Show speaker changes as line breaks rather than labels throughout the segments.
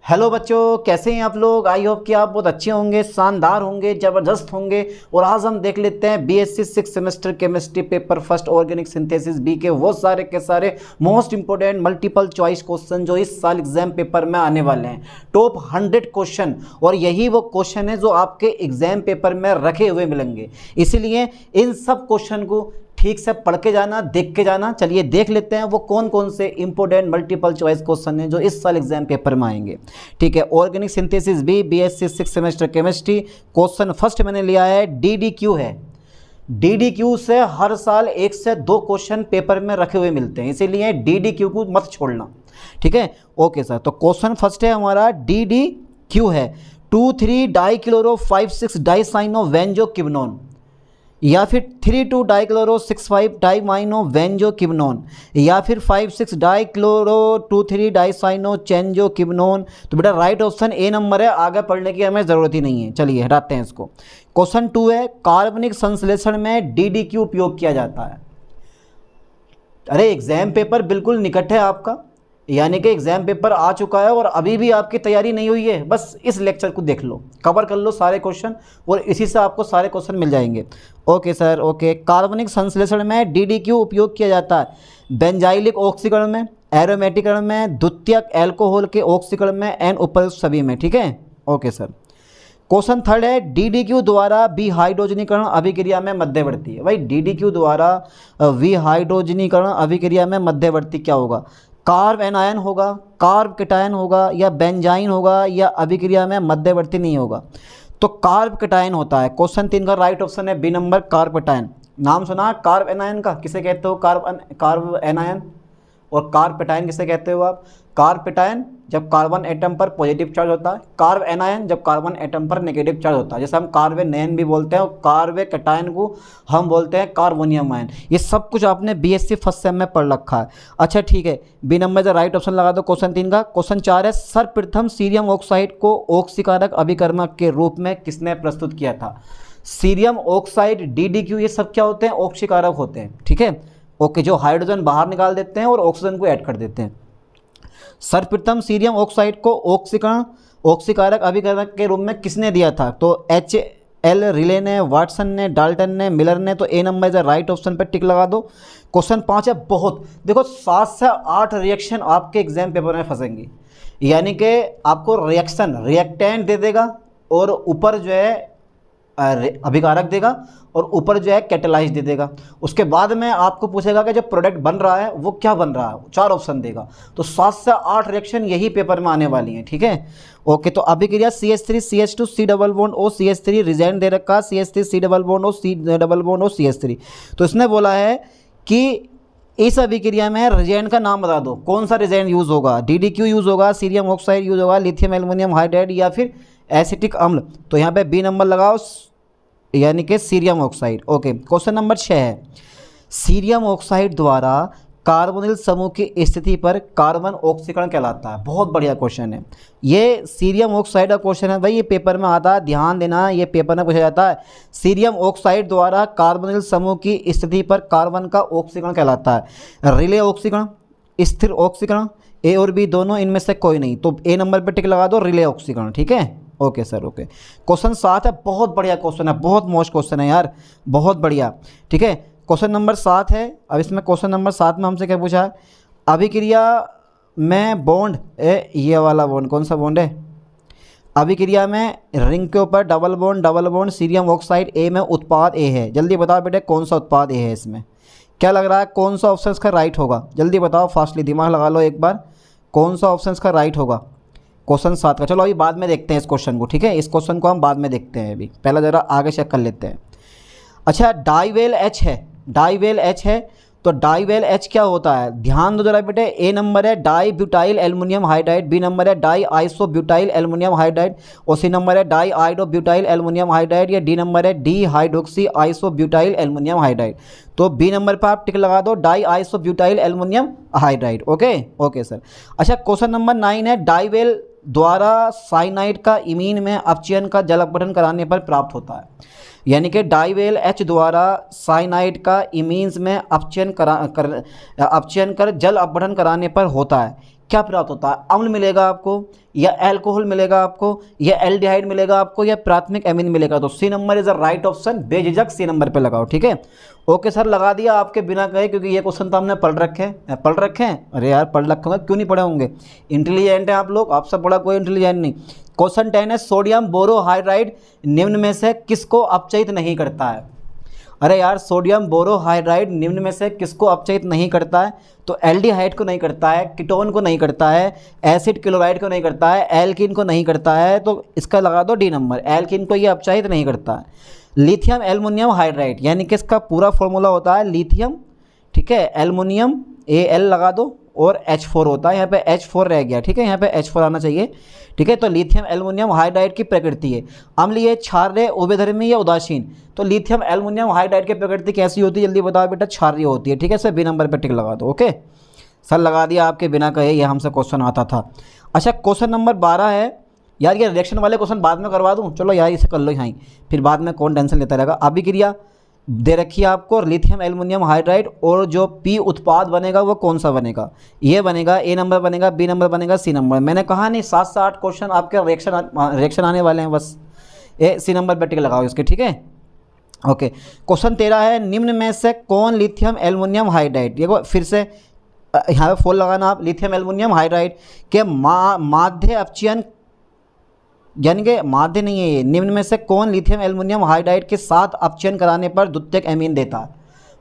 Hello बच्चों, कैसे हैं आप लोग। आई होप कि आप बहुत अच्छे होंगे, शानदार होंगे, ज़बरदस्त होंगे। और आज हम देख लेते हैं BSc 6 semester chemistry paper first organic synthesis B के वो सारे के सारे most important multiple choice question जो इस साल एग्जाम पेपर में आने वाले हैं। टॉप 100 क्वेश्चन, और यही वो क्वेश्चन है जो आपके एग्जाम पेपर में रखे हुए मिलेंगे। इसीलिए इन सब क्वेश्चन को ठीक से पढ़ के जाना, देख के जाना। चलिए देख लेते हैं वो कौन कौन से इंपोर्टेंट मल्टीपल चॉइस क्वेश्चन हैं जो इस साल एग्जाम पेपर में आएंगे। ठीक है, organic synthesis B BSc 6 semester chemistry question first मैंने लिया है डीडीक्यू है। डीडीक्यू से हर साल 1 से 2 क्वेश्चन पेपर में रखे हुए मिलते हैं, इसीलिए डीडीक्यू को मत छोड़ना। ठीक है, ओके सर। तो क्वेश्चन फर्स्ट है हमारा डीडीक्यू है 2,3 डाइक्लोरो 5,6 डाइसाइनो वेंजोक्विनोन, या फिर 3,2 डाइक्लोरो 6,5 डाइमाइनो वेंजोक्विनोन, या फिर 5,6 डाइक्लोरो 2,3 डाइसाइनो चेंजोक्विनोन। तो बेटा राइट ऑप्शन ए नंबर है, आगे पढ़ने की हमें ज़रूरत ही नहीं है। चलिए हटाते हैं इसको। क्वेश्चन 2 है कार्बनिक संश्लेषण में डीडीक्यू उपयोग किया जाता है। अरे एग्जाम पेपर बिल्कुल निकट है आपका, यानी कि एग्जाम पेपर आ चुका है और अभी भी आपकी तैयारी नहीं हुई है। बस इस लेक्चर को देख लो, कवर कर लो सारे क्वेश्चन, और इसी से आपको सारे क्वेश्चन मिल जाएंगे। Okay sir, okay. कार्बनिक संश्लेषण में डीडीक्यू उपयोग किया जाता है बेंजाइलिक ऑक्सीकरण में, एरोमेटिकरण में, द्वितीयक एल्कोहल के ऑक्सीकरण में, एंड उपयुक्त सभी में। ठीक है, ओके सर। क्वेश्चन थर्ड है डीडीक्यू द्वारा विहाइड्रोजनीकरण अभिक्रिया में मध्यवर्ती है। भाई डीडीक्यू द्वारा विहाइड्रोजनीकरण अभिक्रिया में मध्यवर्ती क्या होगा? कार्ब एनायन होगा, कार्ब कैटायन होगा, या बेंजाइन होगा, या अभिक्रिया में मध्यवर्ती नहीं होगा? तो कार्ब कैटायन होता है। क्वेश्चन 3 का राइट ऑप्शन है बी नंबर कार्ब कैटायन। नाम सुना कार्ब एनायन का? किसे कहते हो कार्ब एनायन? और कार्ब कैटायन किसे कहते हो आप? कार्ब कैटायन जब कार्बन एटम पर पॉजिटिव चार्ज होता है, कार्ब एनायन जब कार्बन एटम पर नेगेटिव चार्ज होता है। जैसे हम कार्बेनयन भी बोलते हैं, और कार्बे कैटायन को हम बोलते हैं कार्बोनियम आयन। ये सब कुछ आपने बीएससी फर्स्ट सेम में पढ़ रखा है। अच्छा ठीक है, बी नंबर से राइट ऑप्शन लगा दो क्वेश्चन 3 का। क्वेश्चन 4 है सर्वप्रथम सीरियम ऑक्साइड को ऑक्सीकारक अभिकर्मक के रूप में किसने प्रस्तुत किया था? सीरियम ऑक्साइड, डीडीक्यू, ये सब क्या होते हैं? ऑक्सीकारक होते हैं। ठीक है, ओके, जो हाइड्रोजन बाहर निकाल देते हैं और ऑक्सीजन को ऐड कर देते हैं। सर्वप्रथम सीरियम ऑक्साइड को ऑक्सीकारक अभिकर्मक के रूप में किसने दिया था? तो HL रिले ने, वाटसन ने, डाल्टन ने, मिलर ने। तो ए नंबर इज राइट ऑप्शन पर टिक लगा दो। क्वेश्चन 5 है बहुत, देखो 7 से 8 रिएक्शन आपके एग्जाम पेपर में फंसेंगे, यानी कि आपको रिएक्टेंट दे देगा, और ऊपर जो है अभिकारक देगा, और ऊपर जो है कैटेलाइज दे देगा। उसके बाद में आपको पूछेगा कि जो प्रोडक्ट बन रहा है वो क्या बन रहा है, 4 ऑप्शन देगा। तो 7 से 8 रिएक्शन यही पेपर में आने वाली हैं। ठीक है, ओके। तो अभिक्रिया CH3 CH2 C double bond O CH3 reagent दे रखा, CH3 C double bond O C double bond O CH3। तो इसने बोला है कि इस अभिक्रिया में रिजेंट का नाम बता दो, कौन सा रिजेंट यूज़ होगा? डीडीक्यू यूज़ होगा, सीरियम ऑक्साइड यूज़ होगा, लिथियम एल्युमिनियम हाइड्राइड, या फिर एसिटिक अम्ल। तो यहाँ पे बी नंबर लगाओ, यानी कि cerium oxide. Okay, question number 6 है सीरियम ऑक्साइड द्वारा कार्बोनिल समूह की स्थिति पर कार्बन ऑक्सीकरण कहलाता है। बहुत बढ़िया क्वेश्चन है ये, सीरियम ऑक्साइड का क्वेश्चन है भाई, ये पेपर में आता है, ध्यान देना, ये पेपर में पूछा जाता है। सीरियम ऑक्साइड द्वारा कार्बोनिल समूह की स्थिति पर कार्बन का ऑक्सीकरण कहलाता है। रिले ऑक्सीकरण, स्थिर ऑक्सीकरण, ए और बी दोनों, इनमें से कोई नहीं। तो ए नंबर पर टिक लगा दो, रिले ऑक्सीकरण। ठीक है, ओके सर, ओके। क्वेश्चन 7 है, बहुत बढ़िया क्वेश्चन है, बहुत मोस्ट क्वेश्चन है यार, बहुत बढ़िया। ठीक है, क्वेश्चन नंबर 7 है। अब इसमें क्वेश्चन नंबर 7 में हमसे क्या पूछा है? अभिक्रिया में बॉन्ड, ये वाला बॉन्ड कौन सा बॉन्ड है? अभिक्रिया में रिंग के ऊपर डबल बॉन्ड सीरियम ऑक्साइड ए में उत्पाद ए है। जल्दी बताओ बेटे कौन सा उत्पाद ए है? इसमें क्या लग रहा है, कौन सा ऑप्शन का राइट होगा? जल्दी बताओ, फास्टली दिमाग लगा लो एक बार, कौन सा ऑप्शन का राइट होगा क्वेश्चन 7 का? चलो अभी बाद में देखते हैं इस क्वेश्चन को। ठीक है, इस क्वेश्चन को हम बाद में देखते हैं, अभी पहला ज़रा आगे चेक कर लेते हैं। अच्छा, डाइवेल H है, डाइवेल H है, तो डाइवेल H क्या होता है? ध्यान दो जरा बेटे। ए नंबर है di butyl aluminium hydride, B number है di iso butyl aluminium hydride, और सी नंबर है di iodo butyl aluminium hydride, या डी नंबर है di hydroxy iso butyl aluminium hydride. तो बी नंबर पर आप टिक लगा दो, di iso butyl aluminium hydride. Okay, okay sir. अच्छा, क्वेश्चन नंबर 9 है डाइवेल द्वारा साइनाइड का इमीन में अपचयन का जल अपघटन कराने पर प्राप्त होता है। यानी कि डाइवेल H द्वारा साइनाइड का इमीन्स में अपचयन कर जल अपघटन कराने पर होता है। क्या प्राप्त होता है? अम्ल मिलेगा आपको, या अल्कोहल मिलेगा आपको, या एल्डिहाइड मिलेगा आपको, या प्राथमिक एमीन मिलेगा। तो C number is the right option, बेझिझक सी नंबर पे लगाओ। ठीक है, ओके सर, लगा दिया आपके बिना कहे, क्योंकि ये क्वेश्चन तो हमने पढ़ रखे हैं। अरे यार पढ़ रखे होंगे, क्यों नहीं पढ़े होंगे? इंटेलिजेंट हैं आप लोग, आपसे बड़ा कोई इंटेलिजेंट नहीं। क्वेश्चन 10 है, सोडियम बोरोहाइड्राइड निम्न में से किसको अपचयित नहीं करता है? अरे यार, सोडियम बोरोहाइड्राइड निम्न में से किसको अपचयित नहीं करता है? तो एल्डिहाइड को नहीं करता है, कीटोन को नहीं करता है, एसिड क्लोराइड को नहीं करता है, एल्किन को नहीं करता है। तो इसका लगा दो डी नंबर, एल्किन को ये अपचयित नहीं करता है। लिथियम एल्युमिनियम हाइड्राइड, यानी कि इसका पूरा फॉर्मूला होता है लिथियम, ठीक है, एल्युमिनियम Al लगा दो, और H4 होता है, यहाँ पे H4 रह गया। ठीक है, यहाँ पे H4 आना चाहिए। ठीक है, तो लिथियम एल्युमिनियम हाइड्राइड की प्रकृति है अम्लीय, क्षारीय, उभयधर्मी या उदासीन। तो लिथियम एल्युमिनियम हाइड्राइड की प्रकृति कैसी होती है? जल्दी बताओ बेटा, क्षारीय होती है। ठीक है सर, बी नंबर पे टिक लगा दो। ओके सर, लगा दिया आपके बिना कहे, ये हमसे क्वेश्चन आता था। अच्छा, क्वेश्चन नंबर 12 है। यार ये रिएक्शन वाले क्वेश्चन बाद में करवा दूँ? चलो यार इसे कर लो यहाँ ही, फिर बाद में कौन टेंशन लेता रहेगा। अभिक्रिया दे रखी है आपको, लिथियम एल्युमिनियम हाइड्राइड, और जो पी उत्पाद बनेगा वो कौन सा बनेगा? ये बनेगा, ए नंबर बनेगा, बी नंबर बनेगा, सी नंबर। मैंने कहा नहीं 7 से 8 क्वेश्चन आपके रिएक्शन आने वाले हैं, बस ए सी नंबर पर टिक लगाओ इसके। ठीक है, ओके। क्वेश्चन 13 है, निम्न में से कौन लिथियम एल्युमिनियम हाइड्राइड, देखो फिर से यहाँ पे फोल लगाना आप, लिथियम एल्युमिनियम हाइड्राइड के माध्य अपचयन, यानी कि माध्य नहीं है ये, निम्न में से कौन लिथियम एल्युमिनियम हाइड्राइड के साथ अपचयन कराने पर द्वितीयक एमीन देता है?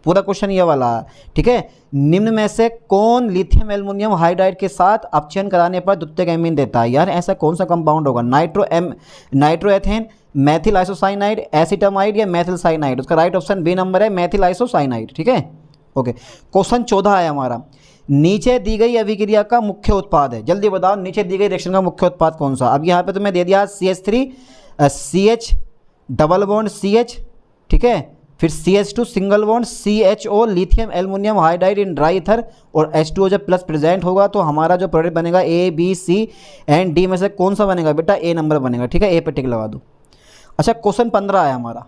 पूरा क्वेश्चन ये वाला है। ठीक है, निम्न में से कौन लिथियम एल्युमिनियम हाइड्राइड के साथ अपचयन कराने पर द्वितीयक एमीन देता है? यार ऐसा कौन सा कंपाउंड होगा? नाइट्रोएथेन, मैथिल आइसोसाइनाइड, एसिटामाइड, या मैथिल साइनाइड? उसका राइट ऑप्शन बी नंबर है, मैथिल आइसोसाइनाइड। ठीक है, ओके। क्वेश्चन 14 है हमारा, नीचे दी गई अभिक्रिया का मुख्य उत्पाद है। जल्दी बताओ, नीचे दी गई रिएक्शन का मुख्य उत्पाद कौन सा? अब यहाँ पे तुम्हें दे दिया CH3 CH double bond CH, ठीक है, फिर CH2 single bond CHO, lithium aluminium hydride in dry ether, और H2O जब प्लस प्रेजेंट होगा तो हमारा जो प्रोडक्ट बनेगा A B C and D में से कौन सा बनेगा बेटा? A नंबर बनेगा। ठीक है, A पे टिक लगा दो। अच्छा, क्वेश्चन 15 है हमारा।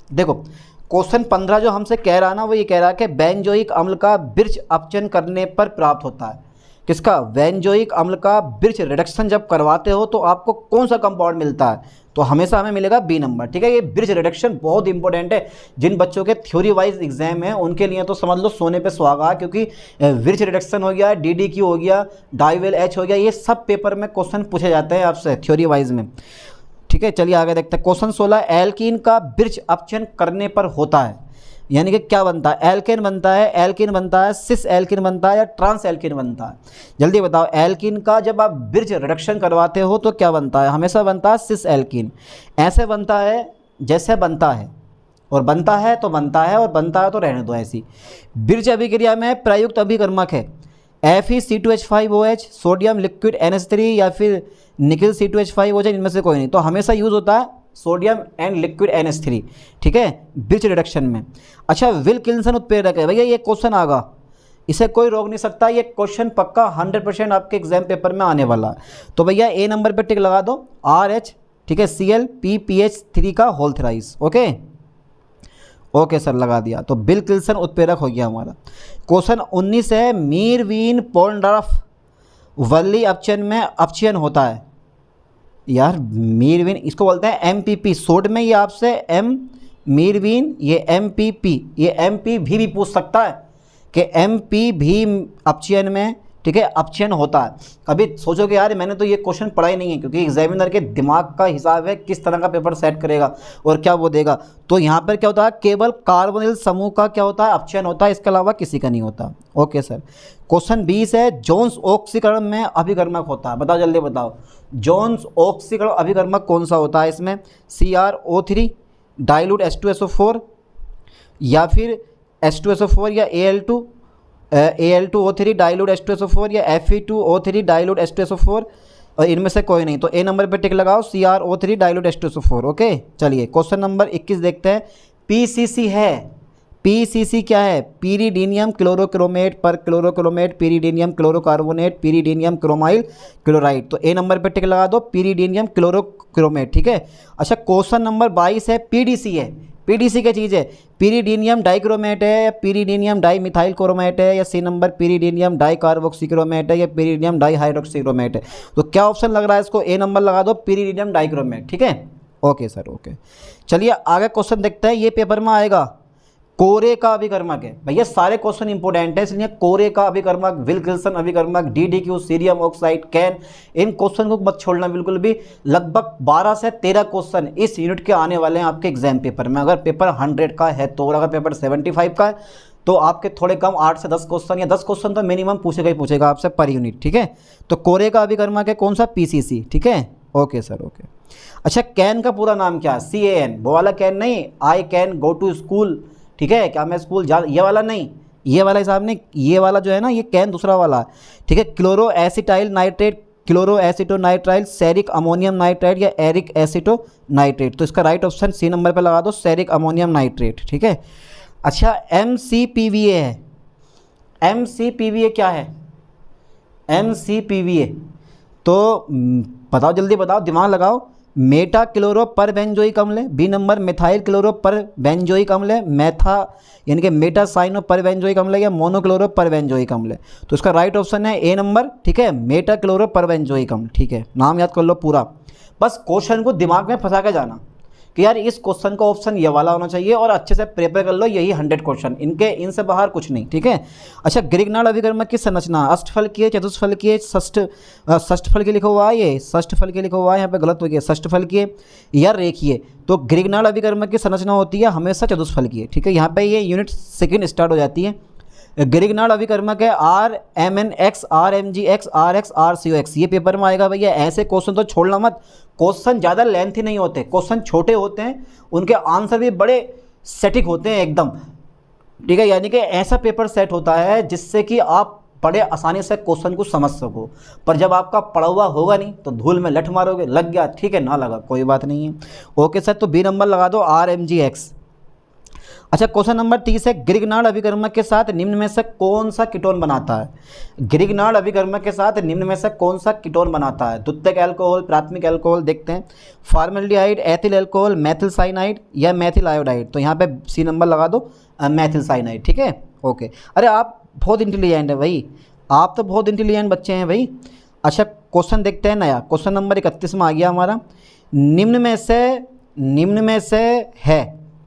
देखो क्वेश्चन 15 जो हमसे कह रहा है ना, वो ये कह रहा है कि बेंजोइक अम्ल का बिर्च अपचयन करने पर प्राप्त होता है। किसका? बेंजोइक अम्ल का बिर्च रिडक्शन जब करवाते हो तो आपको कौन सा कंपाउंड मिलता है? तो हमेशा हमें मिलेगा बी नंबर। ठीक है, ये बिर्च रिडक्शन बहुत इंपॉर्टेंट है। जिन बच्चों के थ्योरी वाइज एग्जाम है उनके लिए तो समझ लो सोने पे सुहागा, क्योंकि बिर्च रिडक्शन हो गया, DDQ हो गया, डाइवेल H हो गया, ये सब पेपर में क्वेश्चन पूछे जाते हैं आपसे थ्योरी वाइज में। ठीक है, चलिए आगे देखते हैं। क्वेश्चन 16, एल्कीन का बिर्च अपचयन करने पर होता है, यानी कि क्या बनता है? एल्केन बनता है, एल्कीन बनता है, सिस एल्कीन बनता है, या ट्रांस एल्कीन बनता है? जल्दी बताओ, एल्कीन का जब आप बिर्च रिडक्शन करवाते हो तो क्या बनता है? हमेशा बनता है सिस एल्कीन। ऐसे बनता है जैसे बनता है, और बनता है तो बनता है, और बनता है तो रहने दो ऐसी। बिर्च अभिक्रिया में प्रयुक्त अभिकर्मक है FeC2H5OH, सोडियम लिक्विड NH3, या फिर निकिल C2H5OH, इनमें से कोई नहीं। तो हमेशा यूज़ होता है सोडियम एंड लिक्विड NH3। ठीक है, बिर्च रिडक्शन में। अच्छा, विल्किंसन उत्प्रेरक है भैया, ये क्वेश्चन आगा, इसे कोई रोक नहीं सकता, ये क्वेश्चन पक्का 100% आपके एग्जाम पेपर में आने वाला है। तो भैया ए नंबर पे टिक लगा दो, RH, ठीक है, Cl-PPH3 का whole thrice. Okay okay sir, लगा दिया। तो विल्किंसन उत्प्रेरक हो गया हमारा। क्वेश्चन 19 है, मीरवीन पोर्नडॉर्फ वल्ली अपचयन में अपचयन होता है। यार मीरवीन इसको बोलते हैं MPP, शॉर्ट में ये आपसे मीरवीन, ये MPP, ये MP भी पूछ सकता है कि MP अपचयन में, ठीक है, अपचयन होता है। कभी सोचोगे यार मैंने तो ये क्वेश्चन पढ़ा ही नहीं है, क्योंकि एग्जामिनर के दिमाग का हिसाब है किस तरह का पेपर सेट करेगा और क्या वो देगा। तो यहाँ पर क्या होता है, केवल कार्बोनिल समूह का क्या होता है? अपचयन होता है, इसके अलावा किसी का नहीं होता। Okay sir. क्वेश्चन 20 है, जोन्स ऑक्सीकरण में अभिकर्मक होता है। बताओ जल्दी बताओ, जोन्स ऑक्सीकरण अभिकर्मक कौन सा होता है? इसमें CrO3 डाइल्यूट H2SO4, या फिर H2SO4, या Al2O3 डाइल्यूट H2SO4, या Fe2O3 डाइल्यूट H2SO4, और इनमें से कोई नहीं। तो ए नंबर पे टिक लगाओ, CrO3 डाइल्यूट H2SO4। ओके, चलिए क्वेश्चन नंबर 21 देखते हैं। PCC है, PCC क्या है? पीरिडीनियम क्लोरोक्रोमेट पर क्लोरोक्रोमेट, पीरिडीनियम क्लोरोकार्बोनेट, पीरिडीनियम क्रोमाइल क्लोराइड। तो ए नंबर पे टिक लगा दो, पीरिडीनियम क्लोरोक्रोमेट। ठीक है। अच्छा, क्वेश्चन नंबर 22 है, PDC है, पीडीसी क्या चीज़ है? पीरिडीनियम डाइक्रोमेट है या पीरिडीनियम डाई मिथाइल क्रोमेट है या सी नंबर पीरिडीनियम डाई कार्बोक्सीक्रोमेट है या पीरिडीनियम डाई हाइड्रोक्सीक्रोमेट है। तो क्या ऑप्शन लग रहा है इसको? ए नंबर लगा दो, पीरिडीनियम डाइक्रोमेट। ठीक है, ओके सर, ओके। चलिए आगे क्वेश्चन देखते हैं, ये पेपर में आएगा। कोरे का अभिकर्मक है भैया, सारे क्वेश्चन इंपोर्टेंट है इसलिए कोरे का अभिकर्मक, विल्किंसन अभिकर्मक, DDQ सीरियम ऑक्साइड, कैन, इन क्वेश्चन को मत छोड़ना बिल्कुल भी। लगभग 12 से 13 क्वेश्चन इस यूनिट के आने वाले हैं आपके एग्जाम पेपर में। अगर पेपर 100 का है तो, और अगर पेपर 75 का है तो आपके थोड़े कम 8 से 10 क्वेश्चन या 10 क्वेश्चन तो मिनिमम पूछेगा ही पूछेगा आपसे पर यूनिट। ठीक है, तो कोरे का अभिकर्मक है कौन सा? PCC। ठीक है, ओके सर, ओके। अच्छा, कैन का पूरा नाम क्या है? CAN, वो वाला कैन नहीं, I can go to school. ठीक है, क्या मैं स्कूल जा, ये वाला नहीं, ये वाला हिसाब नहीं, ये वाला जो है ना, ये कैन दूसरा वाला है। ठीक है, chloro acetyl nitrate, chloro acetonitrile, ceric ammonium nitrite या एरिक एसिटोनाइट्रेट। तो इसका राइट ऑप्शन सी नंबर पे लगा दो, सेरिक अमोनियम नाइट्रेट। ठीक है, अच्छा MCPVA है। MCPVA क्या है? MCPVA तो बताओ, जल्दी बताओ, दिमाग लगाओ। मेटा क्लोरो पर बेंजोइक अम्ल है। बी नंबर मिथाइल क्लोरो पर बेंजोइक अम्ल है। मेथा यानी कि मेटा साइनो पर बेंजोइक अम्ल है या मोनोक्लोरो पर बेंजोइक अम्ल है। तो इसका राइट ऑप्शन है ए नंबर। ठीक है, मेटा क्लोरो पर बेंजोइक अम्ल। ठीक है, नाम याद कर लो पूरा, बस क्वेश्चन को दिमाग में फंसा के जाना कि यार इस क्वेश्चन का ऑप्शन ये वाला होना चाहिए और अच्छे से प्रिपेयर कर लो, यही 100 क्वेश्चन, इनसे बाहर कुछ नहीं। ठीक है, अच्छा ग्रिग्नार्ड अभिकर्मक की संरचना अष्टफल की है, चतुष्फल की है, षष्ठफल की लिखा हुआ है, ये षष्ठफल की लिखा हुआ है, यहाँ पे गलत हो गया, षष्ठफल की है या रेखीय। तो ग्रिग्नार्ड अभिकर्मक की संरचना होती है हमेशा चतुष्फल की है। ठीक है, यहाँ पे ये यूनिट सेकेंड स्टार्ट हो जाती है। ग्रिग्नार्ड अभिकर्मक है RMNX, RMGX, RX, RCOX। ये पेपर में आएगा भैया, ऐसे क्वेश्चन तो छोड़ना मत। क्वेश्चन ज़्यादा लेंथी नहीं होते, क्वेश्चन छोटे होते हैं, उनके आंसर भी बड़े सटीक होते हैं एकदम। ठीक है, यानी कि ऐसा पेपर सेट होता है जिससे कि आप बड़े आसानी से क्वेश्चन को समझ सको। पर जब आपका पढ़ा हुआ होगा नहीं तो धूल में लठ मारोगे, लग गया ठीक है, ना लगा कोई बात नहीं है। ओके सर, तो बी नंबर लगा दो, RMGX। अच्छा, क्वेश्चन नंबर 30 है, ग्रिग्नार्ड अभिकर्मक के साथ निम्न में से कौन सा कीटोन बनाता है? ग्रिग्नार्ड अभिकर्मक के साथ निम्न में से कौन सा कीटोन बनाता है? द्वितीयक अल्कोहल, प्राथमिक अल्कोहल, देखते हैं। Formaldehyde, ethyl alcohol, methyl cyanide या मेथिल आयोडाइड। तो यहाँ पे सी नंबर लगा दो, मेथिल साइनाइड। ठीक है, ओके। अरे आप बहुत इंटेलिजेंट है भाई, आप तो बहुत इंटेलिजेंट बच्चे हैं भाई। अच्छा, क्वेश्चन देखते हैं नया, क्वेश्चन नंबर 31 में आ गया हमारा।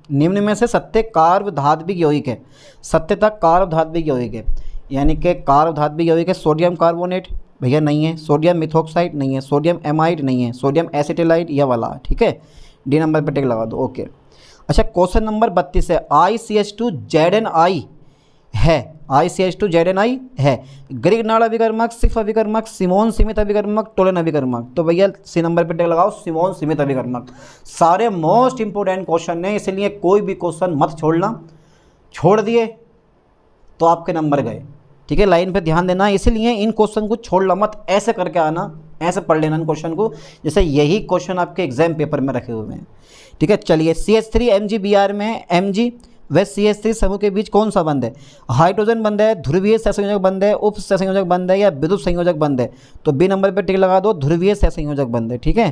निम्न में से सत्य कार्बधात्विक यौगिक है। सत्यता कार्बधात्विक यौगिक है, यानी कि कार्बधात्विक यौगिक है। सोडियम कार्बोनेट भैया नहीं है, सोडियम मिथॉक्साइड नहीं है, सोडियम एमाइड नहीं है, सोडियम एसिटिलाइड यह वाला। ठीक है, डी नंबर पर टिक लगा दो, ओके। अच्छा, क्वेश्चन नंबर 32 है, ICH2ZnI है, ICH2ZnI है। ग्रिग्नार्ड अभिकर्मक, सिफ अभिकर्मक, सिमोन सीमित अभिकर्मक, टोलन अभिकर्मक। तो भैया सी नंबर पे टिक लगाओ, सिमोन सीमित अभिकर्मक। सारे मोस्ट इंपोर्टेंट क्वेश्चन है, इसलिए कोई भी क्वेश्चन मत छोड़ना। छोड़ दिए तो आपके नंबर गए। ठीक है, लाइन पे ध्यान देना, इसलिए इन क्वेश्चन को छोड़ना मत, ऐसे करके आना, ऐसे पढ़ लेना इन क्वेश्चन को जैसे यही क्वेश्चन आपके एग्जाम पेपर में रखे हुए हैं। ठीक है, चलिए CH3 MgBr में Mg व CH3 समूह के बीच कौन सा बंध है? हाइड्रोजन बंध है, ध्रुवीय सहसंयोजक बंध है, उप सहसंयोजक बंध है या विद्युत संयोजक बंध है? तो बी नंबर पे टिक लगा दो, ध्रुवीय सहसंयोजक बंध है। ठीक है,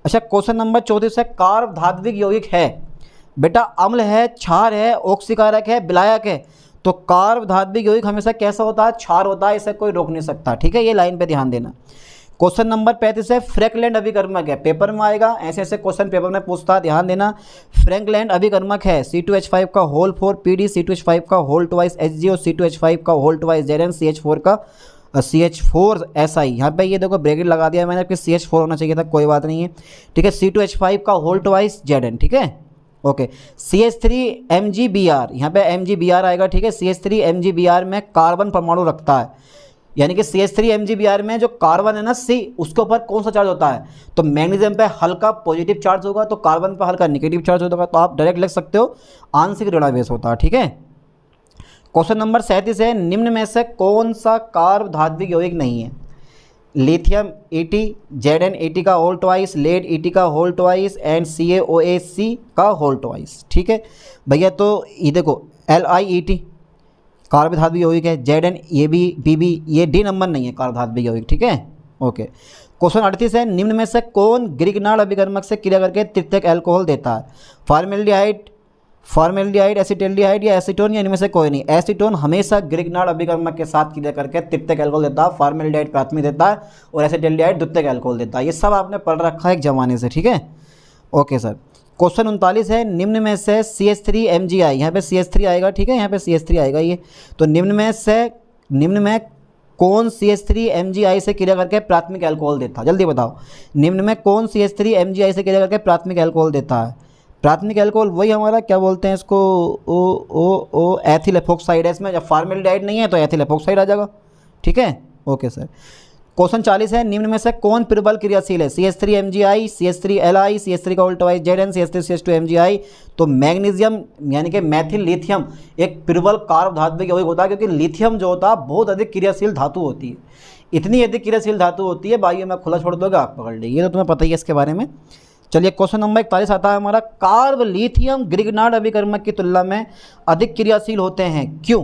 अच्छा क्वेश्चन नंबर 34 है, कार्बधात्विक यौगिक है बेटा, अम्ल है, क्षार है, ऑक्सीकारक है, विलायक है। तो कार्बधात्विक यौगिक हमेशा कैसा होता है? क्षार होता है, इसे कोई रोक नहीं सकता। ठीक है, ये लाइन पे ध्यान देना। क्वेश्चन नंबर 35 है, फ्रैंकलैंड अभिकर्मक है, पेपर में आएगा, ऐसे ऐसे क्वेश्चन पेपर में पूछता है, ध्यान देना। फ्रैंकलैंड अभिकर्मक है, C2H5 का होल 4 PD, C2H5 का होल ट्वाइस HgO, C2H5 का होल ट्वाइस Zn, CH4 का CH4SI। यहाँ पे ये देखो ब्रैकेट लगा दिया मैंने, आपके CH4 होना चाहिए था, कोई बात नहीं है। ठीक है, C2H5 का होल ट्वाइस Zn। ठीक है, ओके। CH3 MgBr, यहाँ पे MgBr आएगा। ठीक है, CH3 MgBr में कार्बन परमाणु रखता है, यानी कि CH3 MgBr में जो कार्बन है ना C, उसके ऊपर कौन सा चार्ज होता है? तो मैग्नीशियम पे हल्का पॉजिटिव चार्ज होगा, तो कार्बन पे हल्का नेगेटिव चार्ज होगा। तो आप डायरेक्ट लिख सकते हो आंशिक ऋणावेश होता है। ठीक है, क्वेश्चन नंबर 37 है, निम्न में से कौन सा कार्बधात्विक यौगिक नहीं है? लिथियम ET, Zn ET का होल ट्वाइस, लेड ET का होल ट्वाइस एंड CaOH का होल ट्वाइस। ठीक है भैया, तो ये देखो LiET कार्बधात्विक यौगिक है, Zn ये भी Bb, ये डी नंबर नहीं है कार्बधात्विक यौगिक। ठीक है, ओके। क्वेश्चन 38 है, निम्न में से कौन ग्रिग्नार्ड अभिकर्मक से क्रिया करके तृतीयक अल्कोहल देता है? फॉर्मेल्डिहाइड, फॉर्मेल्डिहाइड, एसिटल्डिहाइड या एसीटोन, या इनमें से कोई नहीं। एसीटोन हमेशा ग्रिग्नार्ड अभिकर्मक के साथ क्रिया करके तृतीयक अल्कोहल देता है, फॉर्मेल्डिहाइड प्राथमिक देता है और एसिटल्डिहाइड द्वितीयक अल्कोहल देता है। ये सब आपने पढ़ रखा है एक जमाने से, ठीक है। Okay sir. क्वेश्चन 39 है, निम्न में से CH3 MgI, यहाँ पे CH3 आएगा, ठीक है, यहाँ पे CH3 आएगा ये। तो निम्न में कौन CH3 MgI से क्रिया करके प्राथमिक अल्कोहल देता है, जल्दी बताओ। निम्न में कौन CH3 MgI से क्रिया करके प्राथमिक अल्कोहल देता है? प्राथमिक अल्कोहल वही हमारा क्या बोलते हैं इसको, ओ एथिल एपोक्साइड है इसमें। जब फॉर्मेल्डिहाइड नहीं है तो एथिल एपोक्साइड आ जाएगा, ठीक है। Okay sir. क्वेश्चन 40 है, निम्न में से कौन प्रबल क्रियाशील है? CH3 MgI, CH3 Li, CH3 का उल्टा Zn, CH3 CH2 MgI। तो मैग्नीशियम यानी कि मैथिल लिथियम एक प्रबल कार्बोधात्विक यौगिक होता है, क्योंकि लिथियम जो होता है बहुत अधिक क्रियाशील धातु होती है। इतनी अधिक क्रियाशील धातु होती है, बाइयों में खुला छोड़ दोगे आप पकड़ लेंगे, ये तो तुम्हें पता ही है इसके बारे में। चलिए क्वेश्चन नंबर 41 आता है हमारा, कार्ब लिथियम ग्रिग्नार्ड अभिकर्मक की तुलना में अधिक क्रियाशील होते हैं, क्यों?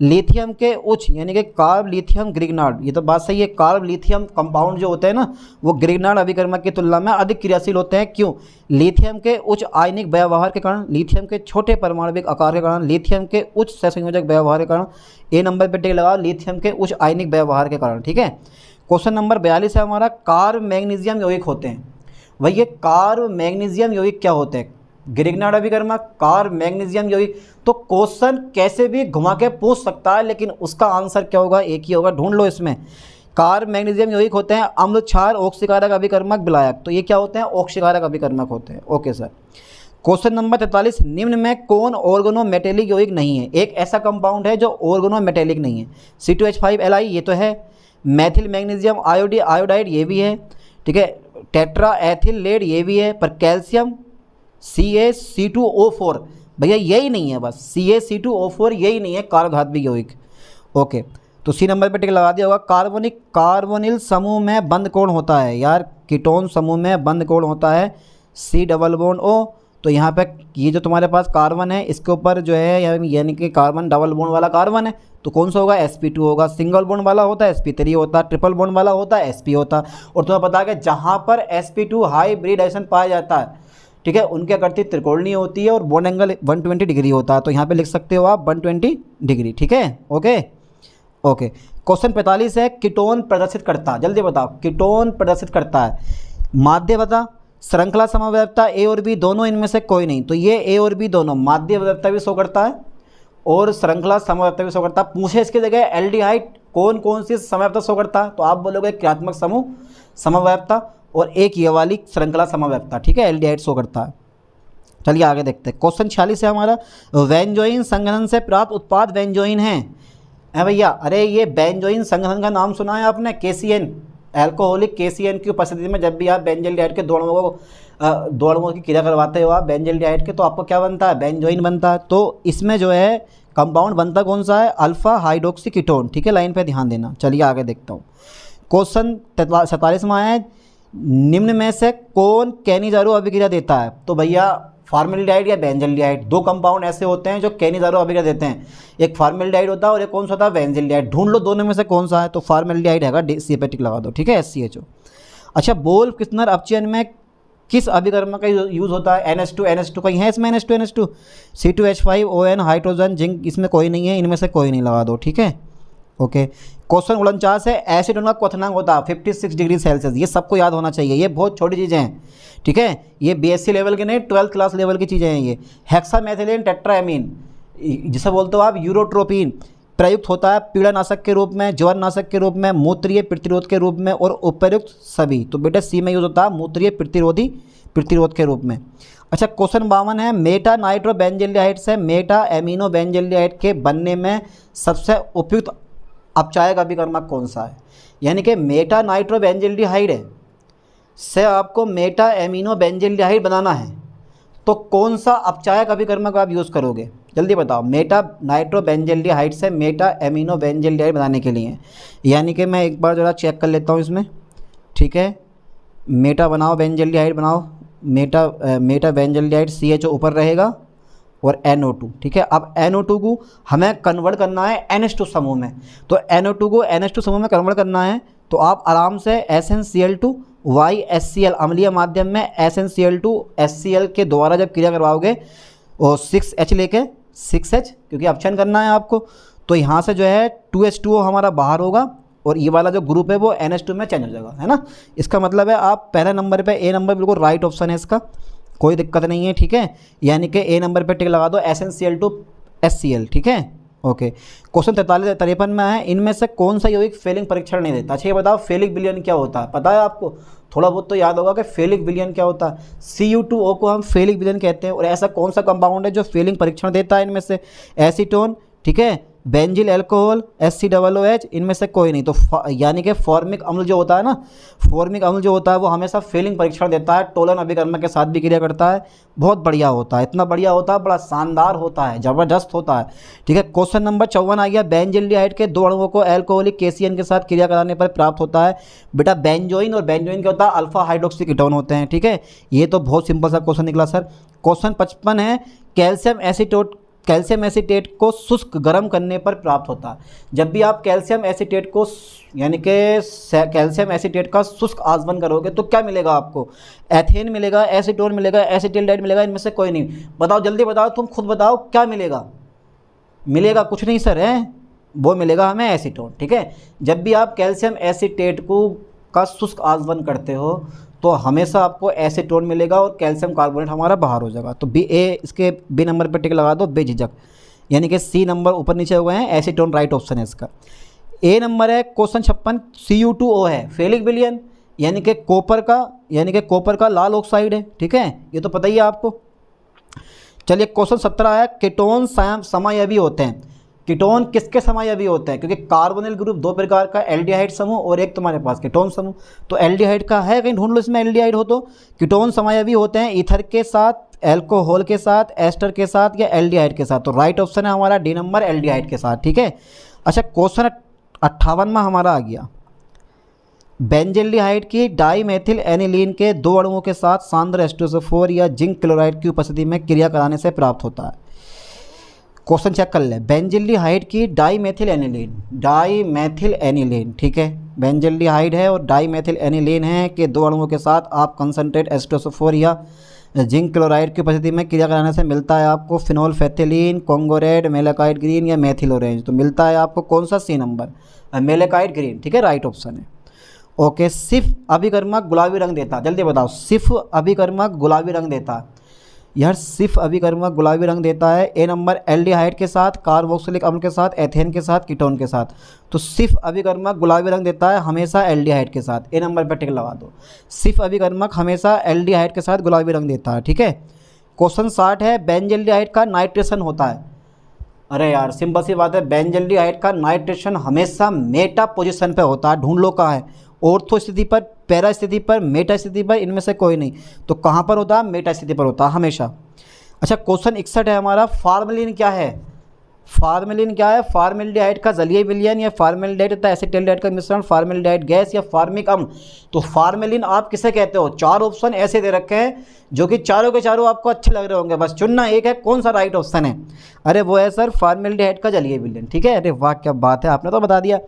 लिथियम के उच्च यानी कि कार्ब लिथियम ग्रिग्नार्ड, ये तो बात सही है, कार्ब लिथियम कंपाउंड जो होते हैं ना वो ग्रिग्नार्ड अभिकर्मक की तुलना में अधिक क्रियाशील होते हैं, क्यों? लिथियम के उच्च आयनिक व्यवहार के कारण, लिथियम के छोटे परमाणविक आकार के कारण, लिथियम के उच्च सहसंयोजक व्यवहार के कारण। ए नंबर पे टिक लगाओ, लिथियम के उच्च आयनिक व्यवहार के कारण, ठीक है। क्वेश्चन नंबर 42 है हमारा, कार्ब मैग्नीशियम यौगिक होते हैं। वही ये कार्ब मैग्नीशियम यौगिक क्या होते हैं? ग्रिग्नार्ड अभिकर्मक, कार्ब मैग्नीशियम यौगिक। तो क्वेश्चन कैसे भी घुमा के पूछ सकता है, लेकिन उसका आंसर क्या होगा? एक ही होगा, ढूंढ लो इसमें। कार्ब मैग्नीशियम यौगिक होते हैं अम्ल क्षार ऑक्सीकारक अभिकर्मक विलायक। तो ये क्या होते हैं? ऑक्सीकारक अभिकर्मक होते हैं। Okay sir. क्वेश्चन नंबर 43, निम्न में कौन ऑर्गेनोमेटेलिक यौगिक नहीं है? एक ऐसा कंपाउंड है जो ऑर्गेनोमेटेलिक नहीं है। C2H5Li ये तो है, मैथिल मैग्नीशियम आयोडाइड ये भी है, ठीक है, टेट्रा एथिल लेड ये भी है, पर कैल्शियम CaC2O4 भैया यही नहीं है, बस CaC2O4 यही नहीं है कार्बोधात्विक यौगिक। ओके, तो सी नंबर पे टिक लगा दिया होगा। कार्बोनिल समूह में बंद कोण होता है यार, कीटोन समूह में बंद कोण होता है C डबल बॉन्ड O। तो यहाँ पे ये जो तुम्हारे पास कार्बन है इसके ऊपर जो है यानी कि कार्बन डबल बॉन्ड वाला कार्बन है, तो कौन सा होगा? sp2 होगा। सिंगल बॉन्ड वाला होता है sp3 होता है, ट्रिपल बॉन्ड वाला होता है sp होता है। और तुम्हें पता है कि जहाँ पर sp2 हाइब्रिडाइजेशन पाया जाता है, ठीक है, उनकी आकृति त्रिकोणीय होती है और बॉन्ड एंगल 120 डिग्री होता है। तो यहाँ पे लिख सकते हो आप 120 डिग्री, ठीक है। Okay okay. क्वेश्चन 45 है, कीटोन प्रदर्शित करता, जल्दी बताओ, कीटोन प्रदर्शित करता है माध्य बता, श्रृंखला समव्यवस्था A और B दोनों, इनमें से कोई नहीं। तो ये A और B दोनों माध्य व्यवस्था भी शो करता है और श्रृंखला समव्यवस्था भी शो करता है। पूछे इसकी जगह एल्डिहाइड कौन कौन सी समव्यवस्था शो करता है, तो आप बोलोगे क्रियात्मक समूह समव्यवस्था और एक ये वाली श्रृंखला समव्यवस्था, ठीक है, एल्डिहाइड शो करता है। चलिए आगे देखते हैं। क्वेश्चन 46 है हमारा, बेंजोइन संघनन से प्राप्त उत्पाद बेंजोइन है भैया। अरे ये बेंजोइन संघनन का नाम सुना है आपने? KCN, एल्कोहलिक KCN की उपस्थिति में जब भी आप बेंजल्डिहाइड के दो अणुओं की क्रिया करवाते हो आप बेंजल्डिहाइड के, तो आपको क्या बनता है? बेंजोइन बनता है। तो इसमें जो है कंपाउंड बनता कौन सा है? अल्फा हाइड्रोक्सी कीटोन, ठीक है, लाइन पे ध्यान देना। चलिए आगे देखता हूँ। क्वेश्चन 47 में है, निम्न में से कौन कैनिजारो अभिक्रिया देता है? तो भैया फॉर्मेल्डिहाइड या बेंजल्डिहाइड, दो कंपाउंड ऐसे होते हैं जो कैनिजारो अभिक्रिया देते हैं। एक फॉर्मेल्डिहाइड होता है और एक कौन सा होता है? बेंजल्डिहाइड। ढूंढ लो दोनों में से कौन सा है, तो फॉर्मेल्डिहाइड हैगा, C पे टिक लगा दो, ठीक है, SCHO। अच्छा, बोल किस्नर अपचयन में किस अभिकर्मक का यूज़ होता है? NH2 कहीं है इसमें? NH2 C2H5ON हाइड्रोजन जिंक, इसमें कोई नहीं है, इनमें से कोई नहीं लगा दो, ठीक है। ओके। क्वेश्चन 49 है, एसीटोन का क्वथनांक होता है 56 डिग्री सेल्सियस। ये सबको याद होना चाहिए, ये बहुत छोटी चीज़ें हैं, ठीक है, ये BSc लेवल की नहीं 12th क्लास लेवल की चीज़ें हैं ये। हेक्सामेथिलीन टेट्राएमीन जिसे बोलते हो आप यूरोट्रोपिन, प्रयुक्त होता है पीड़ानाशक के रूप में, ज्वरनाशक के रूप में, मूत्रीय प्रतिरोध के रूप में और उपयुक्त सभी। तो बेटा C में यूज होता है मूत्रीय प्रतिरोध के रूप में। अच्छा, क्वेश्चन 52 है, मेटा नाइट्रो बेंजल्डिहाइड से मेटा एमिनो बेंजल्डिहाइड के बनने में सबसे उपयुक्त अपचायक अभिकर्मक कौन सा है? यानी कि मेटा नाइट्रो बेंजल्डिहाइड है से आपको मेटा एमिनो बेंजल्डिहाइड बनाना है, तो कौन सा अपचायक अभिकर्मक आप यूज़ करोगे? जल्दी बताओ। मेटा नाइट्रो बेंजल्डिहाइड से मेटा एमिनो बेंजल्डिहाइड बनाने के लिए, यानी कि मैं एक बार ज़रा चेक कर लेता हूँ इसमें, ठीक है, मेटा बनाओ बेंजल्डिहाइड बनाओ, मेटा बेंजल्डिहाइड CHO ऊपर रहेगा और NO2, ठीक है। अब NO2 को हमें कन्वर्ट करना है NH2 समूह में, तो NO2 को NH2 समूह में कन्वर्ट करना है, तो आप आराम से SnCl2 YHCl अम्लीय माध्यम में SnCl2 HCl के द्वारा जब क्रिया करवाओगे और 6H लेके 6H, क्योंकि ऑप्शन करना है आपको, तो यहाँ से जो है 2H2O हमारा बाहर होगा और ये वाला जो ग्रुप है वो NH2 में चेंज हो जाएगा, है ना। इसका मतलब है आप पहले नंबर पे ए नंबर बिल्कुल राइट ऑप्शन है इसका, कोई दिक्कत नहीं है, ठीक है। यानी कि ए नंबर पे टिक लगा दो SnCl2 HCl, ठीक है। ओके, क्वेश्चन 43-53 में है, इनमें से कौन सा यौगिक फेलिंग परीक्षण नहीं देता। अच्छा ये बताओ फेलिक विलयन क्या होता है, पता है आपको? थोड़ा बहुत तो याद होगा कि फेलिक विलयन क्या होता है। Cu2O को हम फेलिक विलयन कहते हैं। और ऐसा कौन सा कंपाउंड है जो फेलिंग परीक्षण देता है? इनमें से एसीटोन, ठीक है, बेंजिल अल्कोहल, HCOOH, इनमें से कोई नहीं। तो यानी कि फॉर्मिक अम्ल जो होता है ना, फॉर्मिक अम्ल जो होता है वो हमेशा फेलिंग परीक्षण देता है, टोलन अभिकर्मक के साथ भी क्रिया करता है, बहुत बढ़िया होता है, इतना बढ़िया होता है, बड़ा शानदार होता है, ज़बरदस्त होता है, ठीक है। क्वेश्चन नंबर 54 आ गया, बेंजिल्डिहाइड के 2 अणुओं को अल्कोहलिक KCN के साथ क्रिया कराने पर प्राप्त होता है। बेटा बेंजोइन, और बेंजोइन क्या होता है? अल्फा हाइड्रोक्सी कीटोन होते हैं, ठीक है। ये तो बहुत सिंपल सा क्वेश्चन निकला सर। क्वेश्चन 55 है, कैल्शियम एसीटेट को शुष्क गर्म करने पर प्राप्त होता है। जब भी आप कैल्शियम एसीटेट को यानी कि कैल्शियम एसीटेट का शुष्क आसवन करोगे तो क्या मिलेगा आपको? एथेन मिलेगा, एसीटोन मिलेगा, एसिटिल्डाइड मिलेगा, इनमें से कोई नहीं। बताओ जल्दी बताओ, तुम खुद बताओ क्या मिलेगा? मिलेगा कुछ नहीं सर, है वो मिलेगा हमें एसीटोन, ठीक है। जब भी आप कैल्शियम एसीटेट को का शुष्क आसवन करते हो तो हमेशा आपको एसीटोन मिलेगा और कैल्शियम कार्बोनेट हमारा बाहर हो जाएगा। तो इसके बी नंबर पर टिक लगा दो बेझिझक, यानी कि सी नंबर ऊपर नीचे हो गए हैं, एसीटोन राइट ऑप्शन है इसका। ए नंबर है क्वेश्चन 56, Cu2O है फेलिक विलयन, यानी कि कॉपर का लाल ऑक्साइड है, ठीक है, ये तो पता ही है आपको। चलिए क्वेश्चन 17 है, कीटोन समायवी होते हैं। कीटोन किसके समायवी होते हैं? क्योंकि कार्बोनिल ग्रुप 2 प्रकार का, एल्डिहाइड समूह और एक तुम्हारे पास कीटोन समूह। तो एल्डिहाइड का है, कहीं ढूंढ लो इसमें एल्डिहाइड हो तो। कीटोन समायवी होते हैं ईथर के साथ, एल्कोहल के साथ, एस्टर के साथ या एल्डिहाइड के साथ। तो राइट ऑप्शन है हमारा डी नंबर, एल्डिहाइड के साथ, ठीक है। अच्छा क्वेश्चन 58 में हमारा आ गया, बेंजिल्डिहाइड की डाईमेथिल एनिलीन के 2 अणुओं के साथ सांद्र H2SO4 या जिंक क्लोराइड की उपस्थिति में क्रिया कराने से प्राप्त होता है। क्वेश्चन चेक कर ले, बेंजिल्डिहाइड की डाईमेथिल एनिलीन, ठीक है, बेंजिल्डिहाइड है और डाईमेथिल एनिलीन है कि 2 अणुओं के साथ आप कंसनट्रेट H2SO4 या जिंक क्लोराइड की उपस्थिति में क्रिया कराने से मिलता है आपको फिनोल्फेथिलीन, कोंगोरेड, मेलेकाइड ग्रीन या मेथिल ऑरेंज। तो मिलता है आपको कौन सा? सी नंबर, मेलेकाइड ग्रीन, ठीक है, राइट ऑप्शन है। ओके, सिफ अभिकर्मक गुलाबी रंग देता, जल्दी बताओ, सिफ अभिकर्मक गुलाबी रंग देता। यार सिफ अभिकर्मक गुलाबी रंग देता है ए नंबर, एल्डिहाइड के साथ, कार्बोक्सिलिक अम्ल के साथ, एथेन के साथ, कीटोन के साथ। तो सिफ अभिकर्मक गुलाबी रंग देता है हमेशा एल्डिहाइड के साथ, ए नंबर पर टिक लगा दो। सिफ अभिकर्मक हमेशा एल्डिहाइड के साथ गुलाबी रंग देता है, ठीक है। क्वेश्चन 60 है, बेंजिल्डिहाइड का नाइट्रेशन होता है। अरे यार सिंपल सी बात है, बेंजिल्डिहाइड का नाइट्रेशन हमेशा मेटा पोजिशन पर होता है। ढूंढ लो कहाँ है, ऑर्थो स्थिति पर, पैरा स्थिति पर, मेटा स्थिति पर, इनमें से कोई नहीं। तो कहाँ पर होता है? मेटा स्थिति पर होता है हमेशा। अच्छा क्वेश्चन 61 है हमारा, फार्मेलिन क्या है? फार्मेलिन क्या है? फार्मेल्डिहाइड का जलीय विलयन या फार्मेल्डिहाइड तथा एसिटिल्डिहाइड का मिश्रण, फार्मेल्डिहाइड गैस या फार्मिक अम्ल। तो फार्मेलिन आप किसे कहते हो? 4 ऑप्शन ऐसे दे रखे हैं जो कि चारों के चारों आपको अच्छे लग रहे होंगे, बस चुनना एक है, कौन सा राइट ऑप्शन है? अरे वो है सर फार्मेल्डिहाइड का जलीय विलयन, ठीक है। अरे वाह क्या बात है, आपने तो बता दिया।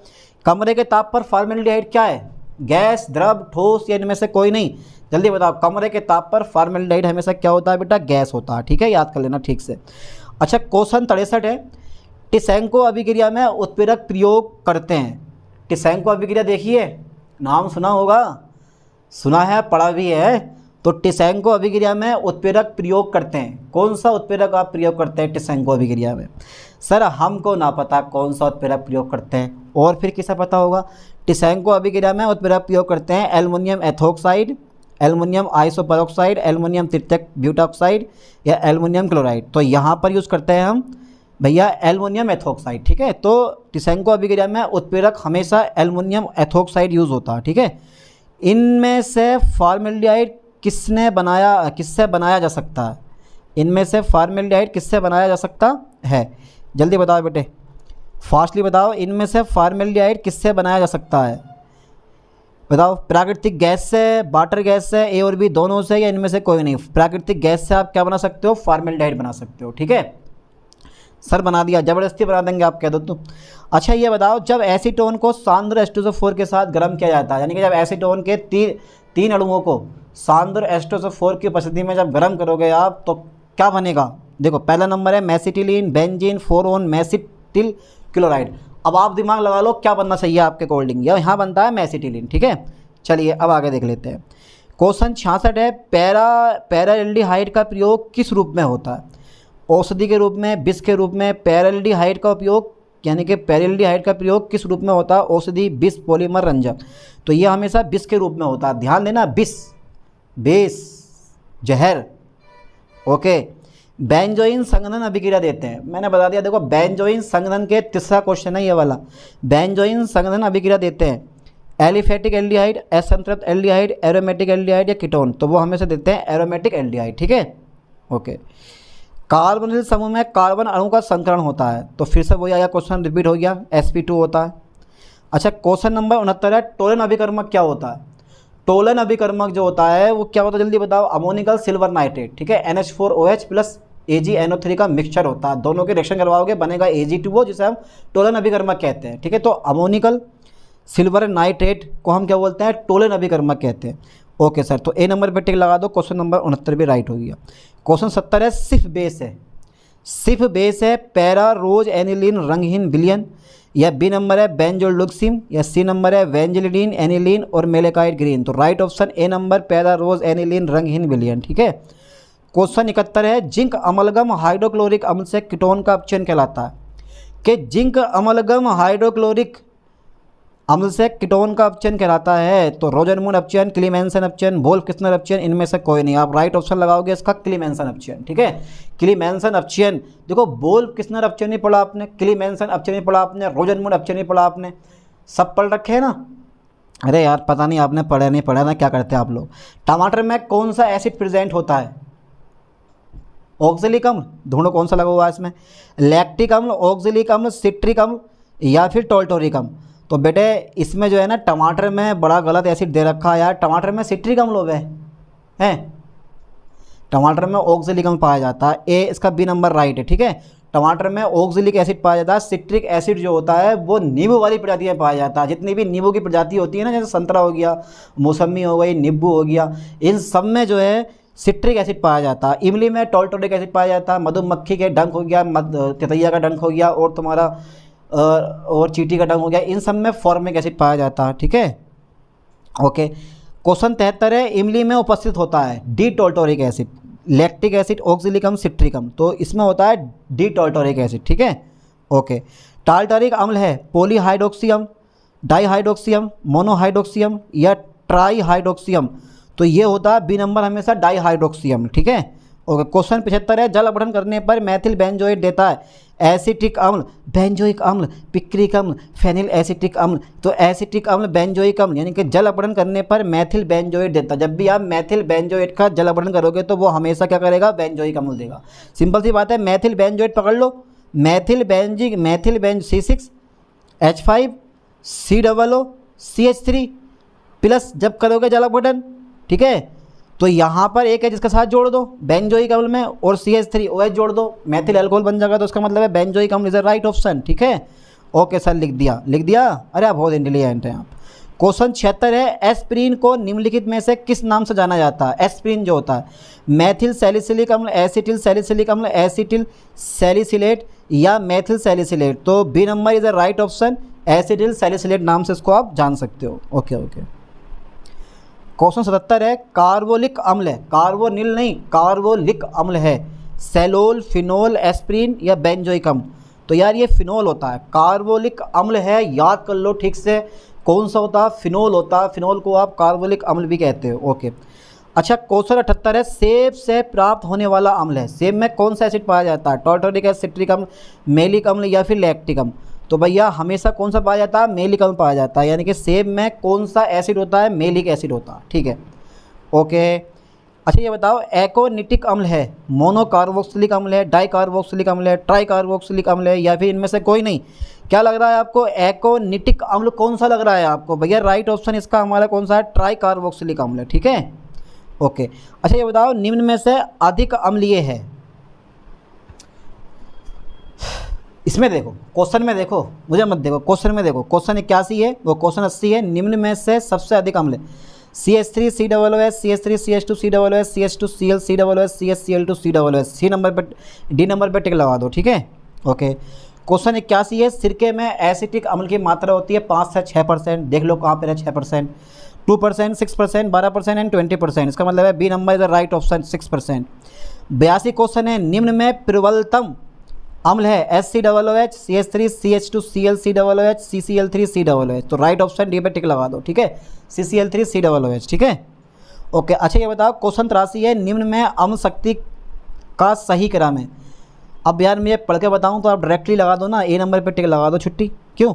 कमरे के ताप पर फार्मेल्डिहाइड क्या है? गैस, द्रव, ठोस या इनमें से कोई नहीं? जल्दी बताओ, कमरे के ताप पर फार्मेल्डिहाइड हमेशा क्या होता है बेटा? गैस होता है, ठीक है, याद कर लेना ठीक से। अच्छा क्वेश्चन 63 है, टिसेंको अभिक्रिया में उत्प्रेरक प्रयोग करते हैं। टिसेंको अभिक्रिया देखिए, नाम सुना होगा, सुना है, पढ़ा भी है। तो टिसेंको अभिक्रिया में उत्प्रेरक प्रयोग करते हैं, कौन सा उत्प्रेरक आप प्रयोग करते हैं टिसेंको अभिक्रिया में? सर हमको ना पता कौन सा उत्प्रेरक प्रयोग करते हैं, और फिर किसे पता होगा? टिसेंको अभिक्रिया में उत्प्रेरक प्रयोग करते हैं एल्युमिनियम एथोक्साइड, एल्युमिनियम आइसोपेरोक्साइड, एल्युमिनियम तृतीयक ब्यूटाक्साइड या एल्युमिनियम क्लोराइड। तो यहाँ पर यूज़ करते हैं हम भैया एल्युमिनियम एथोक्साइड, ठीक है। तो टिसेंको अभिक्रिया में उत्प्रेरक हमेशा एल्युमिनियम एथोक्साइड यूज़ होता है, ठीक है। इनमें से फार्मेल्डिहाइड किससे बनाया जा सकता है? इनमें से फार्मेल्डिहाइड किससे बनाया जा सकता है? जल्दी बताओ बेटे, फास्टली बताओ, इनमें से फार्मेल्डिहाइड किससे बनाया जा सकता है? बताओ, प्राकृतिक गैस से, वाटर गैस से, ए और बी दोनों से, या इनमें से कोई नहीं? प्राकृतिक गैस से आप क्या बना सकते हो? फार्मेल्डिहाइड बना सकते हो, ठीक है। सर बना दिया, ज़बरदस्ती बना देंगे आप कह दो तो। अच्छा ये बताओ, जब एसीटोन को सांद्र H2SO4 के साथ गर्म किया जाता है, यानी कि जब एसीटोन के 3 अणुओं को सांद्र H2SO4 की उपस्थिति में जब गर्म करोगे आप, तो क्या बनेगा? देखो पहला नंबर है mesitylene, benzene, 4-on mesityl chloride. अब आप दिमाग लगा लो क्या बनना चाहिए आपके अकॉर्डिंग, या यहाँ बनता है मेसिटिलीन, ठीक है। चलिए अब आगे देख लेते हैं। क्वेश्चन 66 है, पैराल्डिहाइड का प्रयोग किस रूप में होता है? औषधि के रूप में, विष के रूप में। पैराल्डिहाइड का उपयोग यानी कि पैराल्डिहाइड का प्रयोग किस रूप में होता है? औषधि, विष, पॉलीमर, रंजक। तो ये हमेशा विष के रूप में होता है, ध्यान देना, विष, जहर। ओके। बेंजोइन संघनन अभिक्रिया देते हैं, मैंने बता दिया, देखो बेंजोइन संघनन के तीसरा क्वेश्चन है ये वाला। बेंजोइन संघनन अभिक्रिया देते हैं एलिफेटिक एल्डिहाइड, असंतृप्त एल्डिहाइड, एरोमेटिक एल्डिहाइड या कीटोन, तो वो हमेशा देते हैं एरोमेटिक एल्डिहाइड, ठीक है। ओके। कार्बोनिल समूह में कार्बन अणु का संकरण होता है, तो फिर से वही आया क्वेश्चन, रिपीट हो गया, sp2 होता है। अच्छा, क्वेश्चन नंबर 69 है, टोलन अभिकर्मक क्या होता है? टोलन अभिकर्मक जो होता है वो क्या होता है, जल्दी बताओ। अमोनिकल सिल्वर नाइट्रेट, ठीक है, NH4OH प्लस AgNO3 का मिक्सचर होता है, दोनों के रिएक्शन करवाओगे बनेगा Ag2O, जिसे हम टोलन अभिकर्मक कहते हैं, ठीक है। तो अमोनिकल सिल्वर नाइट्रेट को हम क्या बोलते हैं? टोलन अभिकर्मक कहते हैं। ओके सर, तो ए नंबर पे टिक लगा दो, क्वेश्चन नंबर 69 भी राइट हो गया। क्वेश्चन 70 है, सिर्फ बेस है, सिर्फ बेस है पैरा रोज एनिलीन रंगहीन विलयन, या बी नंबर है बेंजोल्डोक्सिम, या सी नंबर है वेंजिलिडीन, एनिलीन और मेलेकाइड ग्रीन। तो right option A number pararosaniline रंगहीन विलयन, ठीक है। क्वेश्चन 71 है, जिंक अमलगम हाइड्रोक्लोरिक अम्ल से कीटोन का अपचयन कहलाता है? कि जिंक अमलगम हाइड्रोक्लोरिक अम्ल से कीटोन का अपचयन कहलाता है? तो रोजरमूड अपचयन, क्लीमेंसन अपचयन, वोल्फ-किस्नर अपचयन, इनमें से कोई नहीं। आप राइट ऑप्शन लगाओगे इसका क्लीमेंसन अपचयन, ठीक है। क्लीमेंसन अपचयन, देखो वोल्फ-किस्नर अपचयन नहीं पढ़ा आपने, क्लीमेंसन अपचयन नहीं पढ़ा आपने, रोजरमूड अपचयन नहीं पढ़ा आपने, सब पढ़ रखे हैं ना? अरे यार पता नहीं आपने पढ़ा नहीं पढ़ा ना, क्या करते हैं आप लोग। टमाटर में कौन सा एसिड प्रेजेंट होता है? ऑक्जेलिक अम्ल, ढूंढो कौन सा लगा हुआ है इसमें, लैक्टिक अम्ल, ऑक्जेलिक अम्ल, सिट्रिक अम्ल या फिर टोल्टोरिक अम्ल। तो बेटे इसमें जो है ना टमाटर में बड़ा गलत एसिड दे रखा है यार, टमाटर में सिट्रिक अम्ल हो गए हैं, टमाटर में ऑक्जेलिक अम्ल पाया जाता है। ए इसका बी नंबर राइट है, ठीक है। टमाटर में ऑक्जेलिक एसिड पाया जाता है। सिट्रिक एसिड जो होता है वो नींबू वाली प्रजाति में पाया जाता है। जितनी भी नींबू की प्रजाति होती है ना, जैसे संतरा हो गया, मौसमी हो गई, नींबू हो गया, इन सब में जो है सिट्रिक एसिड पाया जाता है। इमली में टोल्टोरिक एसिड पाया जाता है। मधुमक्खी के डंक हो गया, तितैया का डंक हो गया, और तुम्हारा और चींटी का डंक हो गया, इन सब में फॉर्मिक एसिड पाया जाता है, ठीक है। ओके। क्वेश्चन 73 है, इमली में उपस्थित होता है D tartaric acid, lactic acid, oxalic अम्ल, सिट्रिक अम्ल, तो इसमें होता है डी टोल्टोरिक एसिड, ठीक है। ओके। टार्टरिक अम्ल है पॉलीहाइड्रोक्सी अम्ल, डाईहाइड्रोक्सी अम्ल, मोनोहाइड्रोक्सी अम्ल या ट्राईहाइड्रोक्सी अम्ल, तो ये होता है बी नंबर हमेशा डाईहाइड्रोक्सी अम्ल, ठीक है। ओके। क्वेश्चन 75 है, जल अपघटन करने पर मैथिल बेंजोएट देता है एसिटिक अम्ल, बेंजोइक अम्ल, पिक्रिक अम्ल, फेनिल एसिटिक अम्ल। तो एसिटिक अम्ल, बेंजोइक अम्ल, यानी कि जल अपघटन करने पर मैथिल बेंजोएट देता है। जब भी आप मैथिल बेंजोएट का जल अपघटन करोगे तो वो हमेशा क्या करेगा? बेंजोइक अम्ल देगा। सिंपल सी बात है, मैथिल बेंजोएट पकड़ लो, methyl benz C6H5 COO CH3 plus जब करोगे जल अपघटन, ठीक है, तो यहाँ पर एक है जिसके साथ जोड़ दो बेंजोइक अम्ल में, और CH3OH जोड़ दो, मैथिल अल्कोहल बन जाएगा। तो इसका मतलब है बेंजोइक अम्ल इज द राइट ऑप्शन, ठीक है। ओके सर, लिख दिया। अरे आप बहुत इंटेलिजेंट हैं आप। क्वेश्चन 76 है, एस्पिरिन को निम्नलिखित में से किस नाम से जाना जाता है? एस्पिरिन जो होता है मैथिल सैलिसिलिक अम्ल, एसिटिल सैलिसिलिक अम्ल, एसिटिल सैलिसिलेट या मैथिल सैलिसिलेट। तो B number is the right option, acetyl salicylate नाम से इसको आप जान सकते हो। ओके। क्वेश्चन 77 है, कार्बोलिक अम्ल है, कार्बोनिल नहीं कार्बोलिक अम्ल है सेलोल, फिनोल, एस्पिरिन या बेंजोइक अम्ल। तो यार ये फिनोल होता है, कार्बोलिक अम्ल है, याद कर लो ठीक से कौन सा होता है? फिनोल होता है। फिनोल को आप कार्बोलिक अम्ल भी कहते हो। ओके। अच्छा, क्वेश्चन 78 है, सेब से प्राप्त होने वाला अम्ल है, सेब में कौन सा एसिड पाया जाता है? टॉर्टोरिक एसिड, सिट्रिक अम्ल, मेलिक अम्ल या फिर लैक्टिक अम्ल। तो भैया हमेशा कौन सा पाया जाता है? मेलिक अम्ल पाया जाता है, यानी कि सेब में कौन सा एसिड होता है? मेलिक एसिड होता है, ठीक है। ओके। अच्छा ये बताओ, एकोनिटिक अम्ल है, मोनोकार्बोक्सिलिक अम्ल है, डाइकार्बोक्सिलिक अम्ल है, ट्राइकार्बोक्सिलिक अम्ल है या फिर इनमें से कोई नहीं? क्या लग रहा है आपको? एकोनिटिक अम्ल कौन सा लग रहा है आपको? भैया राइट ऑप्शन इसका हमारा कौन सा है? ट्राइकार्बोक्सिलिक अम्ल है, ठीक है। ओके। अच्छा ये बताओ, निम्न में से अधिक अम्लीय है, इसमें देखो क्वेश्चन में देखो, मुझे मत देखो, क्वेश्चन में देखो। क्वेश्चन 81 है, वो क्वेश्चन 80 है, निम्न में से सबसे अधिक अम्ल CH3 COOH, CH3 CH2 COOH, CH2 Cl COOH, CHCl2 COOH। C number पर, डी नंबर पर टिक लगा दो, ठीक है। ओके, क्वेश्चन 81 है, सिरके में एसिटिक अम्ल की मात्रा होती है 5 से 6%। देख लो कहाँ पर है 6%, 2%, 6%, 12% एंड 20%। इसका मतलब है B number is the right option 6%। 82 question है, निम्न में प्रबलतम अम्ल है SCOOH, CH3 CH2 Cl COOH, CCl3 COOH। तो राइट ऑप्शन डी पे टिक लगा दो, ठीक है, CCl3 COOH, ठीक है। ओके, अच्छा ये बताओ क्वेश्चन 83 है, निम्न में अम्ल शक्ति का सही क्रम है। अब यार मैं पढ़ के बताऊं तो आप डायरेक्टली लगा दो ना, ए नंबर पे टिक लगा दो, छुट्टी। क्यों?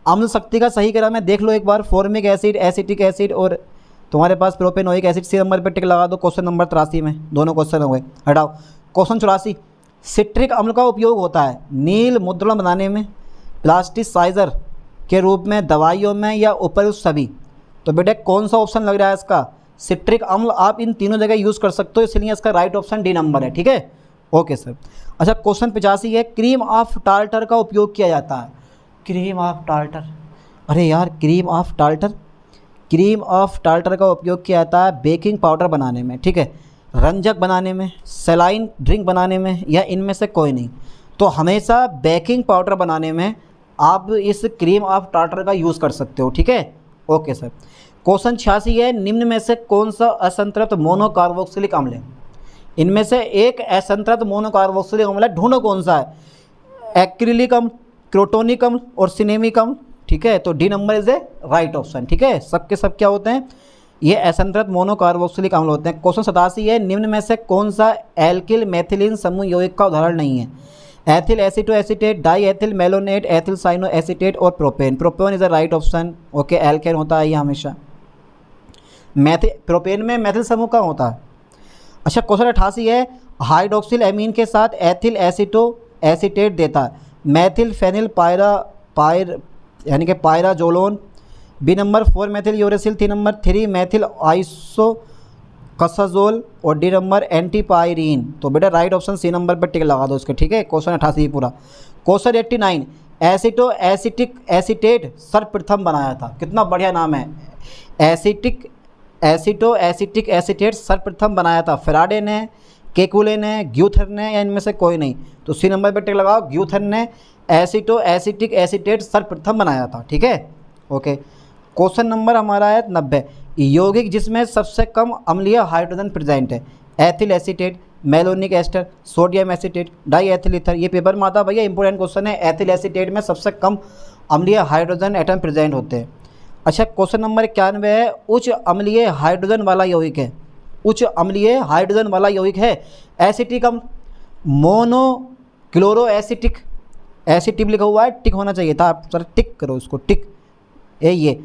अम्ल शक्ति का सही क्रम है, देख लो एक बार, फॉर्मिक एसिड, एसिटिक एसिड और तुम्हारे पास प्रोपेनोइक एसिड। सी नंबर पे टिक लगा दो क्वेश्चन नंबर 83 में, दोनों क्वेश्चन हो गए। हटाओ। क्वेश्चन 84, सिट्रिक अम्ल का उपयोग होता है नील मुद्रण बनाने में, प्लास्टिसाइजर के रूप में, दवाइयों में, या उपयुक्त सभी। तो बेटा कौन सा ऑप्शन लग रहा है इसका? सिट्रिक अम्ल आप इन तीनों जगह यूज़ कर सकते हो, इसलिए इसका राइट ऑप्शन डी नंबर है, ठीक है। Okay sir. अच्छा क्वेश्चन 85 है, क्रीम ऑफ टार्टर का उपयोग किया जाता है। क्रीम ऑफ टार्टर, अरे यार cream of tartar, cream of tartar का उपयोग किया जाता है बेकिंग पाउडर बनाने में, ठीक है, रंजक बनाने में, सलाइन ड्रिंक बनाने में, या इनमें से कोई नहीं। तो हमेशा बेकिंग पाउडर बनाने में आप इस क्रीम ऑफ टार्टर का यूज़ कर सकते हो, ठीक है। Okay sir. क्वेश्चन 86 है, निम्न में से कौन सा असंतृप्त मोनोकार्बोक्सिलिक अम्ल है? इनमें से एक असंतृप्त मोनोकार्बोक्सिलिक अम्ल है, ढूंढो कौन सा है। एक्रिलिक अम्ल, क्रोटोनिक अम्ल और सिनेमिक अम्ल, ठीक है। तो D number is a right option, ठीक है। सबके सब क्या होते हैं? ये असंतृप्त मोनोकार्बोक्सिलिक अम्ल होते हैं। क्वेश्चन 87 है, निम्न में से कौन सा एल्किल मेथिलीन समूह यौगिक का उदाहरण नहीं है? Ethyl acetoacetate, di ethyl malonate, ethyl cyano acetate और propane. Propane is the right option, okay. Alkane होता है ये हमेशा, प्रोपेन में मेथिल समूह का होता है। अच्छा क्वेश्चन 88 है, हाइड्रोक्सिल एमीन के साथ एथिल एसीटो एसीटेट देता है मैथिल फेनिल यानी कि pyrazolone. B number 4 methyl uracil, 3 number 3 methyl isoxazole और डी नंबर एंटीपायरीन। तो बेटा राइट ऑप्शन सी नंबर पर टिक लगा दो इसके, ठीक है। क्वेश्चन 88 पूरा। क्वेश्चन 89, एसिटो एसिटिक एसीटेट सर्वप्रथम बनाया था। कितना बढ़िया नाम है, एसिटो एसिटिक एसीटेट सर्वप्रथम बनाया था फेराडे ने, केकुले ने, ग्यूथर ने, या इनमें से कोई नहीं। तो सी नंबर पर टिक लगाओ, ग्यूथर ने एसिटो एसिटिक एसीटेट सर्वप्रथम बनाया था, ठीक है। ओके, क्वेश्चन नंबर हमारा है 90, यौगिक जिसमें सबसे कम अम्लीय हाइड्रोजन प्रेजेंट है। Ethyl acetate, malonic ester, sodium acetate, di ethyl ether. ये पेपर में आता भैया, इंपॉर्टेंट क्वेश्चन है। एथिल एसीटेट में सबसे कम अम्लीय हाइड्रोजन एटम प्रेजेंट होते हैं। अच्छा क्वेश्चन नंबर 91 है, उच्च अम्लीय हाइड्रोजन वाला यौगिक है। उच्च अम्लीय हाइड्रोजन वाला यौगिक है एसिटिक अम्ल, मोनोक्लोरो एसिटिक, एसिटिक लिखा हुआ है, टिक होना चाहिए था, आप सर टिक करो इसको, टिक। ये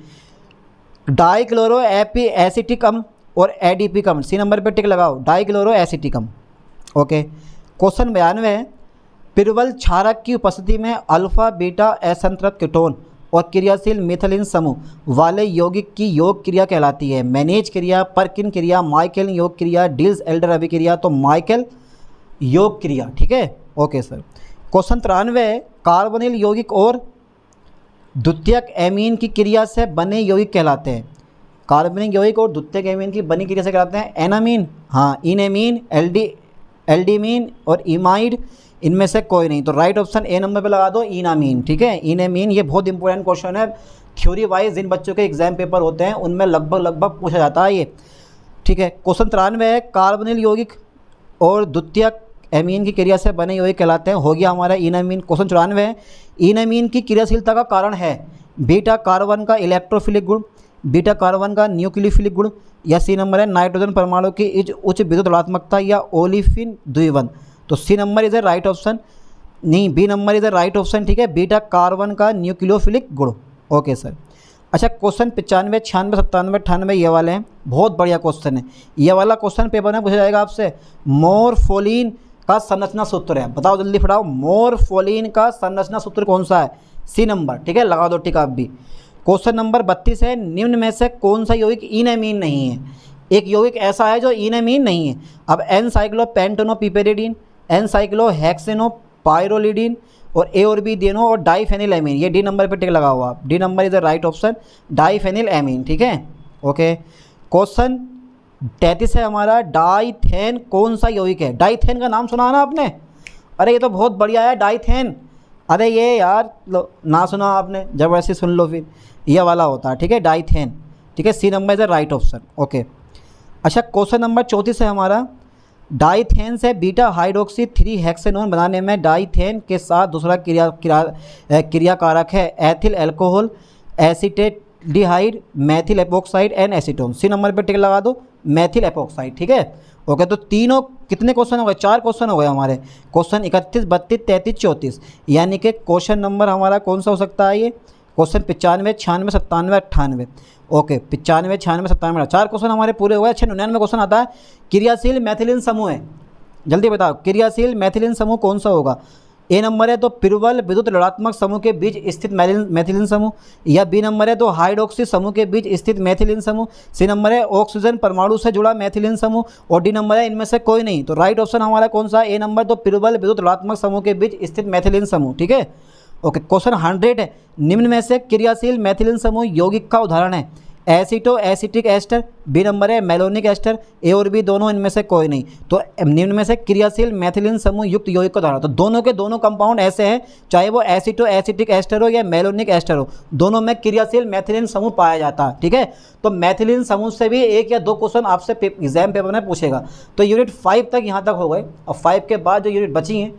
डाइक्लोरो एसिटिक अम्ल और एडीपिक अम्ल, सी नंबर पे टिक लगाओ, डाइक्लोरो एसिटिक अम्ल, ओके। क्वेश्चन 92, प्रबल क्षारक की उपस्थिति में अल्फा बीटा असंतृप्त कीटोन और क्रियाशील मिथिलीन समूह वाले यौगिक की योग क्रिया कहलाती है। मैनेज क्रिया, परकिन क्रिया, माइकल योग क्रिया, डिल्स एल्डर अभिक्रिया। तो माइकल योग क्रिया, ठीक है, ओके सर। क्वेश्चन 93, कार्बोनिल यौगिक और द्वितीयक एमीन की क्रिया से बने यौगिक कहलाते हैं। कार्बनिक यौगिक और द्वितीयक एमीन की बनी क्रिया से कहलाते हैं एनामीन, हाँ, इनेमीन, एल्डीमीन और इमाइड। इनमें से कोई नहीं। तो राइट ऑप्शन ए नंबर पे लगा दो, इनामीन, ठीक है, इनेमीन। ये बहुत इंपॉर्टेंट क्वेश्चन है, थ्योरी वाइज जिन बच्चों के एग्जाम पेपर होते हैं उनमें लगभग पूछा जाता है ये, ठीक है। क्वेश्चन 93 है, कार्बनिल यौगिक और द्वितीयक एमीन की क्रिया से बने यौगिक कहलाते हैं। हो गया हमारा इनामीन। क्वेश्चन 94 है, इनामीन की क्रियाशीलता का कारण है बीटा कार्बन का इलेक्ट्रोफिलिक गुण, बीटा कार्बन का न्यूक्लियोफिलिक गुण, या सी नंबर है नाइट्रोजन परमाणु की उच्च विद्युत ऋणात्मकता या ओलिफिन द्विबंध। तो C number is a right option, नहीं B number is a right option, ठीक है, बीटा कार्बन का न्यूक्लियोफिलिक गुण, ओके सर। अच्छा क्वेश्चन 95, 96, 97, 98 ये वाले हैं, बहुत बढ़िया क्वेश्चन है। ये वाला क्वेश्चन पेपर में पूछा जाएगा आपसे, मोरफोलिन का संरचना सूत्र है, बताओ जल्दी फटाओ, मोरफोलिन का संरचना सूत्र कौन सा है? सी नंबर, ठीक है, लगा दो टिक आप भी। क्वेश्चन नंबर 32 है, निम्न में से कौन सा यौगिक इनेमीन नहीं है? एक यौगिक ऐसा है जो इनेमीन नहीं है। अब एन-साइक्लोपेंटेनोपिपेरिडीन, एन-साइक्लोहेक्सेनोपाइरोलिडीन और ए और बी दोनों और डाइफेनिलएमीन, ये डी नंबर पे टिक लगा हुआ। D number is the right option, diphenylamine, ठीक है, ओके। क्वेश्चन 33 है हमारा, डाइथेन कौन सा यौगिक है? डाइथेन का नाम सुना ना आपने? अरे ये तो बहुत बढ़िया है डाइथेन। अरे ये यार लो, ना सुना आपने, जबरदस्ती सुन लो फिर, ये वाला होता है, ठीक है, डाइथेन, ठीक है, C number is the right option. Okay, अच्छा क्वेश्चन नंबर 34 है हमारा, डाइथेन से बीटा हाइड्रोक्सी 3 हेक्सेनोन बनाने में डाइथेन के साथ दूसरा क्रियाकारक है ethyl alcohol, acetaldehyde, methyl epoxide and acetone. C number पे टिक लगा दो, मेथिल एपोक्साइड, ठीक है। ओके, तो तीनों कितने क्वेश्चन हो गए? 4 क्वेश्चन हो गए हमारे, क्वेश्चन 31, 32, 33, 34, यानी कि क्वेश्चन नंबर हमारा कौन सा हो सकता है? ये क्वेश्चन 95, 96, 97, 98। ओके, 95, 96, 97, 4 क्वेश्चन हमारे पूरे हुए। अच्छा 99 क्वेश्चन आता है, क्रियाशील मैथिलीन समूह है, जल्दी बताओ क्रियाशील मैथिलीन समूह कौन सा होगा? ए नंबर है तो प्रबल विद्युत ऋणात्मक समूह के बीच स्थित मैथिलीन समूह, या बी नंबर है तो हाइड्रोक्सी समूह के बीच स्थित मैथिलीन समूह, सी नंबर है ऑक्सीजन परमाणु से जुड़ा मैथिलीन समूह, और डी नंबर है इनमें से कोई नहीं। तो राइट ऑप्शन हमारा कौन सा? ए नंबर तो प्रबल विद्युत ऋणात्मक समूह के बीच स्थित मैथिलीन समूह, ठीक है। ओके, क्वेश्चन 100 है, निम्न में से क्रियाशील मैथिलीन समूह यौगिक का उदाहरण है acetoacetic ester, B number है मेलोनिक एस्टर, ए और बी दोनों इनमें से कोई नहीं। तो निम्न में से क्रियाशील मैथिलीन समूह युक्त यौगिक का उदाहरण, तो दोनों के दोनों कंपाउंड ऐसे हैं, चाहे वो एसिटो एसिटिक एस्टर हो या मेलोनिक एस्टर हो, दोनों में क्रियाशील मैथिलीन समूह पाया जाता है, ठीक है। तो मैथिलीन समूह से भी 1 या 2 क्वेश्चन आपसे एग्जाम पेपर में पूछेगा। तो यूनिट 5 तक यहाँ तक हो गए, और 5 के बाद जो यूनिट बची हैं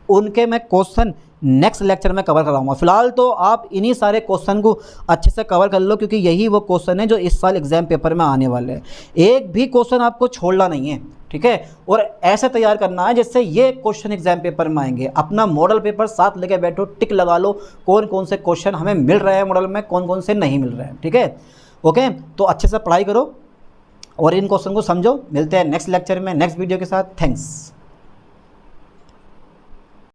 उनके मैं क्वेश्चन नेक्स्ट लेक्चर में कवर कराऊंगा। फिलहाल तो आप इन्हीं सारे क्वेश्चन को अच्छे से कवर कर लो, क्योंकि यही वो क्वेश्चन है जो इस साल एग्जाम पेपर में आने वाले हैं। एक भी क्वेश्चन आपको छोड़ना नहीं है, ठीक है, और ऐसे तैयार करना है जिससे ये क्वेश्चन एग्जाम पेपर में आएंगे। अपना मॉडल पेपर साथ लेके बैठो, टिक लगा लो कौन कौन से क्वेश्चन हमें मिल रहे हैं मॉडल में, कौन कौन से नहीं मिल रहे हैं, ठीक है। ओके, तो अच्छे से पढ़ाई करो और इन क्वेश्चन को समझो। मिलते हैं नेक्स्ट लेक्चर में नेक्स्ट वीडियो के साथ। थैंक्स।